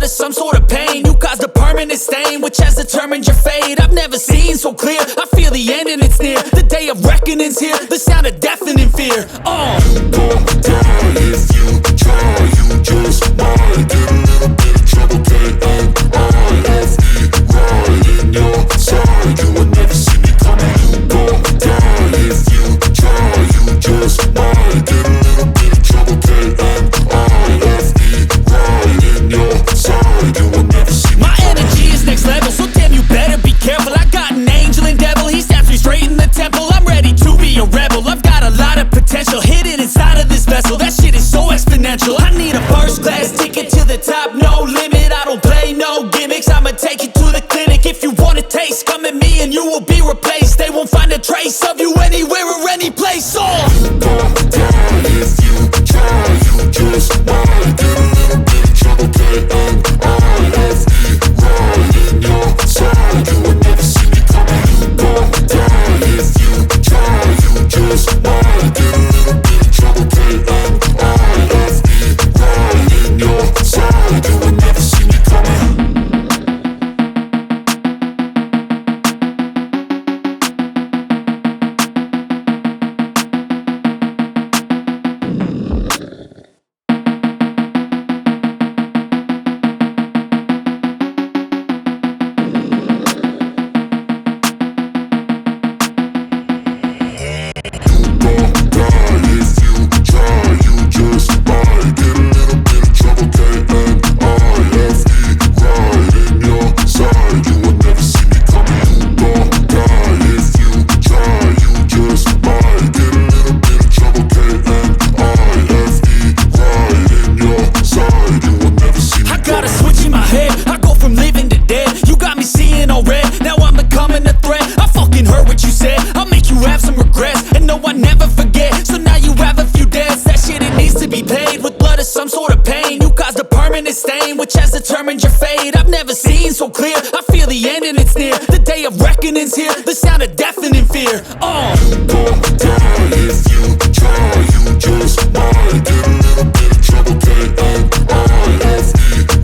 blood is some sort of pain. You caused a permanent stain, which has determined your fate. I've never seen so clear, I feel the end and it's near. The day of reckoning's here, the sound of deafening fear. You gon' die if you try, you just might get a little bit of trouble, K-N-I-F-E, right in your side, you will never see me coming. You gon' die if you try, you just might get a little bit of trouble, K-N-I-F-E, right in your side, you will never see me My coming. energy is next level, so damn you better be careful. I got an angel and devil, he snaps me straight in the temple. I'm ready to be a rebel, I've got a lot of potential hidden inside of this vessel. That shit is so exponential. I need a first class ticket to the top, no limit. I don't play no gimmicks, I'ma take you to the clinic. If you want a taste, come at me and you will be replaced. They won't find a trace of you anywhere or any place. You gon' die if you try, you just might get a little bit of trouble, K-N-I-F-E, right in your side, you will never see me coming. You gon' die if you try, you just might get a little bit of trouble, K-N-I-F-E, right in your side, you will never see me coming. Some sort of pain, you caused a permanent stain, which has determined your fate. I've never seen so clear, I feel the end and it's near. The day of reckoning's here, the sound of deafening fear. You gon' die if you try, you just might get a little bit of trouble, K-N-I-F-E,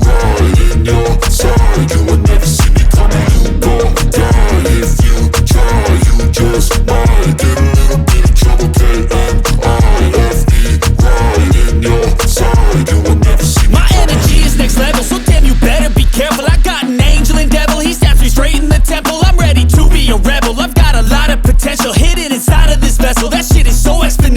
right in your side, you will never see me coming. You gon' die if you try, you just might get a little bit of trouble, K-N-I-F-E, right in your side, you will never see me My coming. energy is next level, so damn you better be careful. I got an angel and devil, he snaps me straight in the temple. I'm ready to be a rebel, I've got a lot of potential hidden inside of this vessel. That shit is so exponential.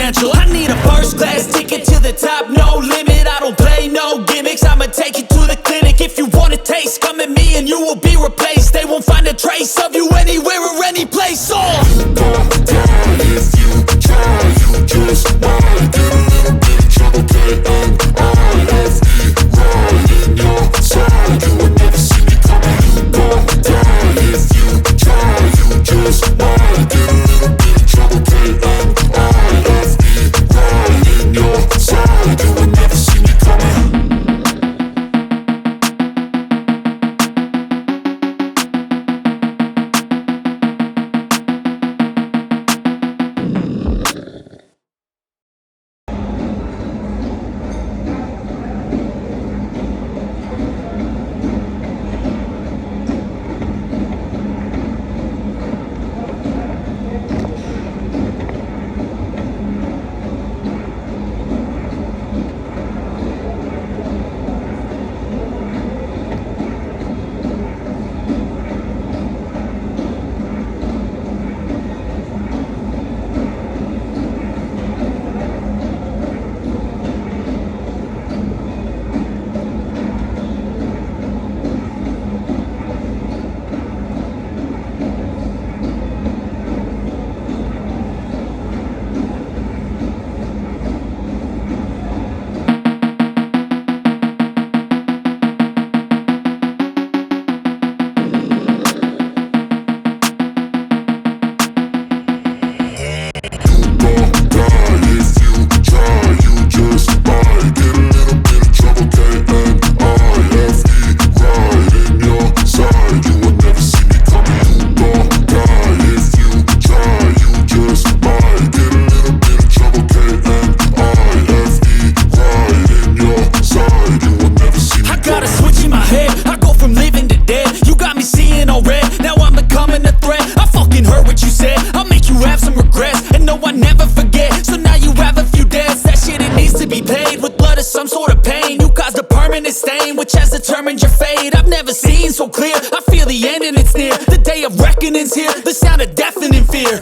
fade, I've never seen so clear. I feel the end and it's near. The day of reckoning's here. The sound of deafening fear.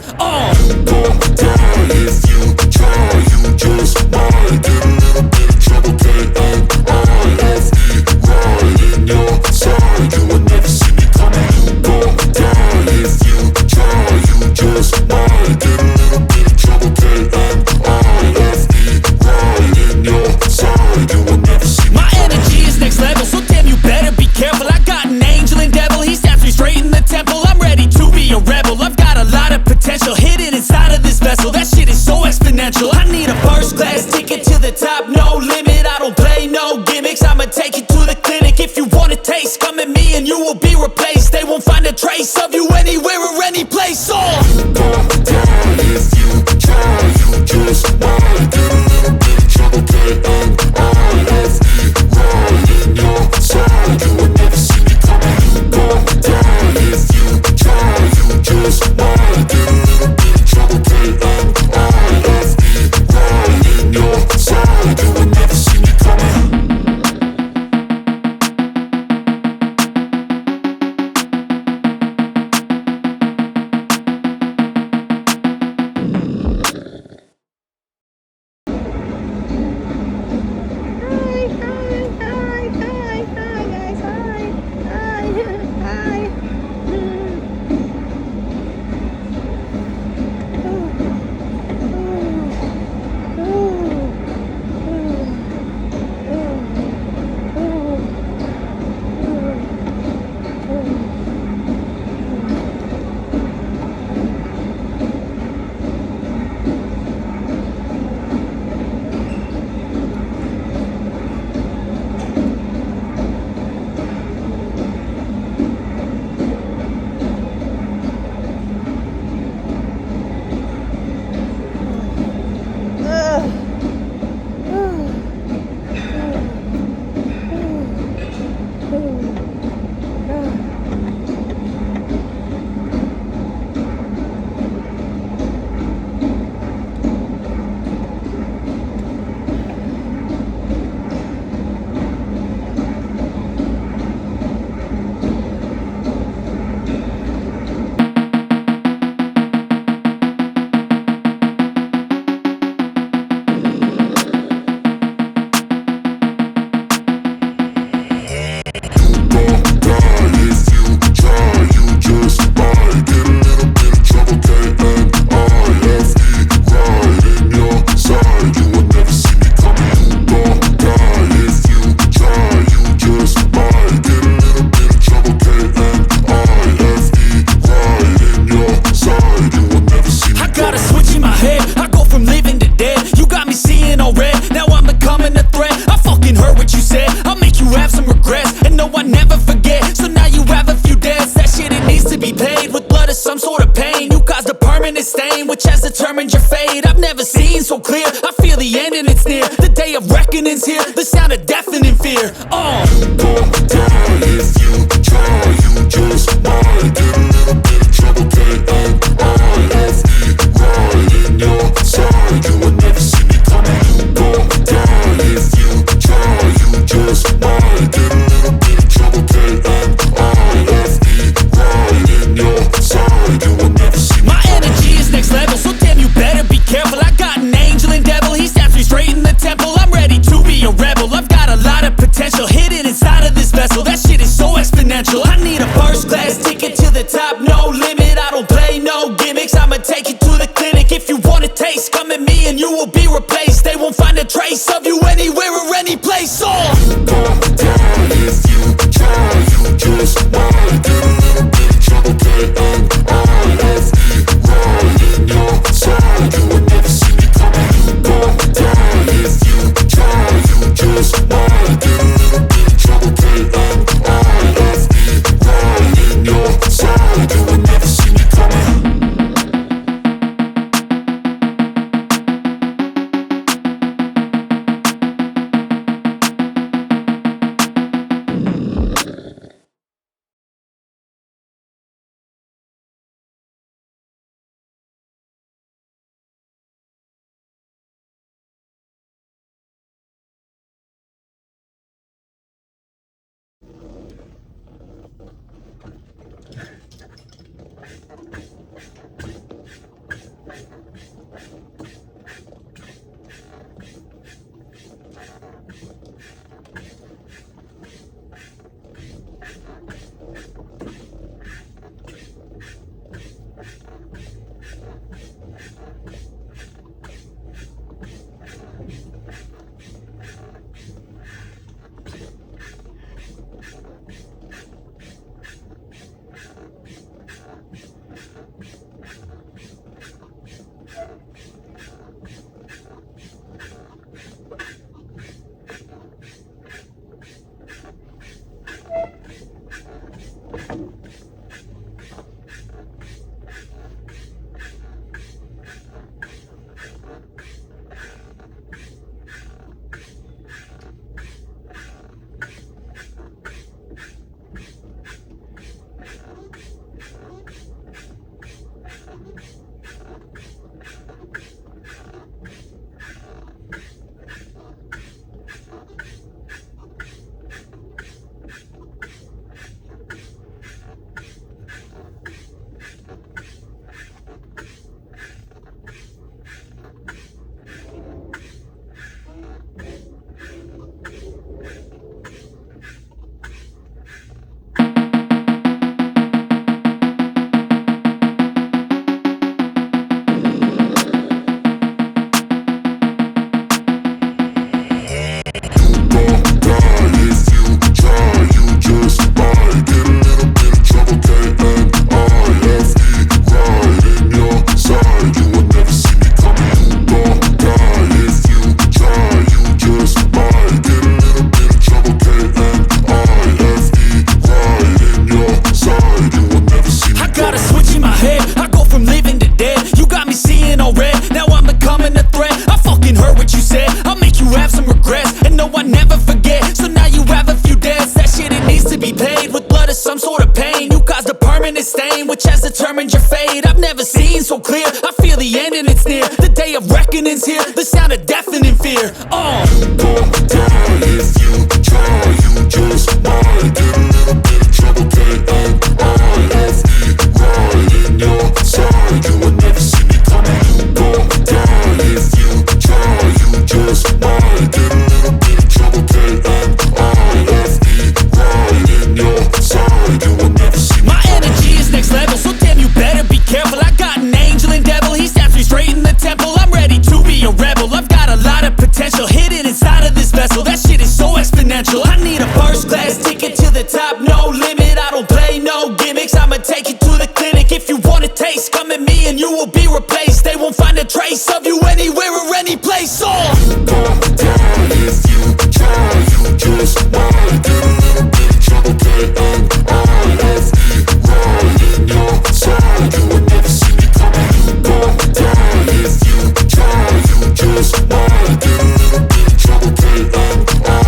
You gon' die if you try. You just might get a little bit of trouble. K-N-I-F-E, right in your side. You will never see me coming. You gon' die if you try. You just might get a little bit of trouble. K-N-I-F-E, right in your side. You will never see me My energy is next level, so damn you better be careful. I got an angel and devil, he stabs me straight in the temple. I'm ready to be a rebel, I've got a lot of potential hidden inside of this vessel. That shit is so exponential. I need a first class ticket to the top, no limit. I don't play no gimmicks, I'ma take you to the clinic. If you want a taste, come at me and you will be replaced. They won't find a trace of you anywhere or any place. You gon' die if you try. You just might get a little bit of trouble. K-N-I-F-E, right in your side. You will never see me coming. You gon' die if you try. You just might get a little bit of trouble. K-N-I-F-E, right in your side. You will never see me coming. Which has determined your fate. I've never seen so clear. I feel the end and it's near. The day of reckoning's here. The sound of deafening fear. You gon' die if you try. You just might get a little bit of trouble. K-N-I-F-E, right in your side. You will never see me coming. You gon' die if you try. You just might get a little bit of trouble. K-N-I-F-E, right in your side. You will never see me My energy is next level, so damn you better be careful. I got an angel and devil, he stabs me straight in the temple. I'm ready to be a rebel, I've got a lot of potential hidden inside of of some sort of pain. You caused a permanent stain, which has determined your fate. I've never seen so clear, I feel the end and it's near. The day of reckoning's here, the sound of deafening fear. You gon' die if you try, you just might get a little bit of trouble, K-N-I-F-E, right in your side. You will never see me coming. You gon' die if you try, you just might get a little bit of trouble, K-N-I-F-E, right in your side. You will never see me. My energy is next level, so damn you better be careful. I got an angel and devil, he stabs me straight in the temple. I'm ready to be a rebel, I've got a lot of potential hidden inside of this vessel. That shit is so exponential. I need a first class ticket to the top, no limit. I don't play no gimmicks, I'ma take you to the clinic. If you want a taste, come at me and you will be replaced. They won't find a trace of you anywhere or any place. You gon' die if you try, you just might get a little bit of trouble, K-N-I-F-E, right in your side. You will never see me coming. You gon' die if you try, you just might get a little bit of trouble, K-N-I-F-E,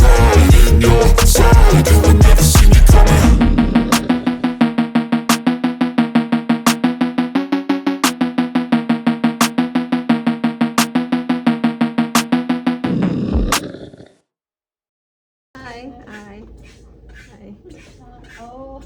right in your side. You will never see me coming. Hi. Oh.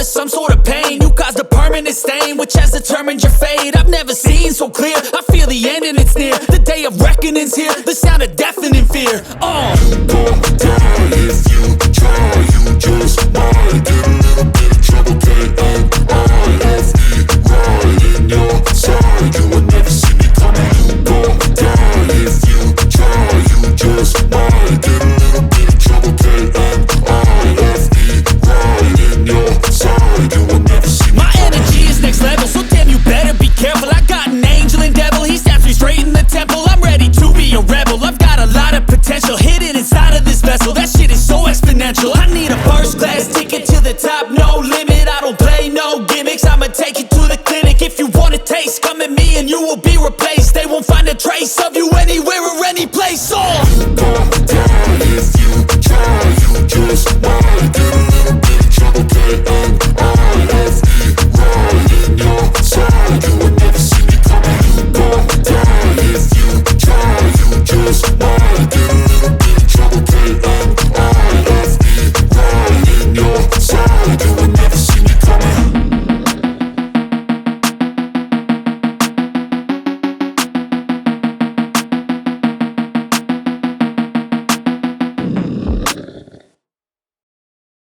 Some sort of pain, you caused a permanent stain, which has determined your fate. I've never seen so clear, I feel the end and it's near. The day of reckoning's here, the sound of deafening fear. You gon' die if you try, you just might get a little bit of trouble, K-N-I-F-E, right in your side. You will never see me coming. You gon' die if you try, you just might get a little bit of trouble, K-N-I-F-E, right in your side. You will never see me. My energy is next level, so damn you better be careful. I got an angel and devil, he stabs me straight in the temple. I'm ready to be a rebel, I've got a lot of potential hidden inside of this vessel. That shit is so exponential. I need a first class ticket